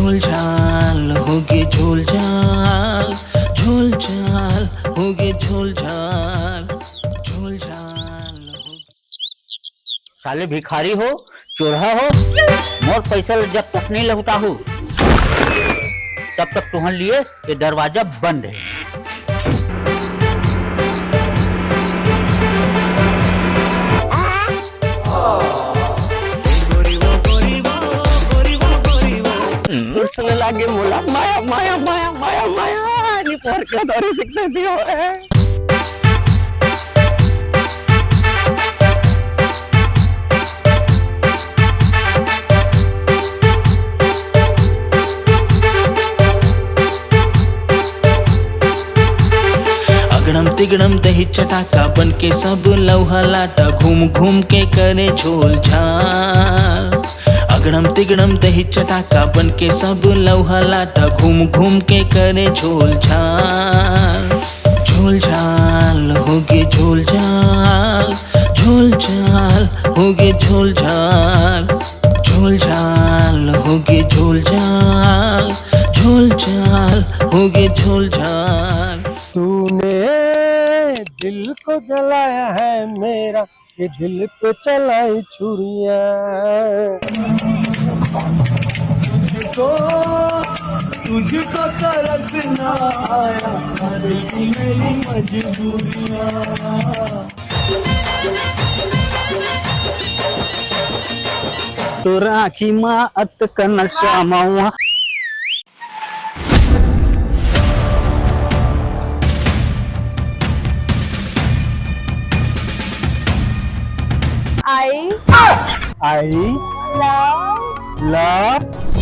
झोल झाल होगे झोल झाल, झोल झाल होगे झोल झाल, झोल झाल होगे। साले भिखारी हो, चोरहा हो, मोर पैसा जब तक नहीं लौटा हो तब तक तुम्हारे लिए ये दरवाजा बंद है। उसने लागे मोला माया माया माया माया माया आणि पोरक्या दोरी शिकण्याची होय। अगड़म तिगड़म दही चटाका बन के सब लौहा लाटा घूम घूम के करे झोल झाल। अगड़म तिगड़म दही चटाका बन के सब लौहा लाटा घूम घूम के करे झोल झाल। झोल झाल होगे झोल झाल, झोल झाल होगे झोल झाल, झोल झाल होगे झोल झाल, झोल झाल होगे झोल झाल। तूने दिल को जलाया है मेरा, ये दिल पे चलाई छुरियां। तुझको तरसना आया, मेरी मजबूरियां। तुरा की माँ अत का नशा मावा। I I love love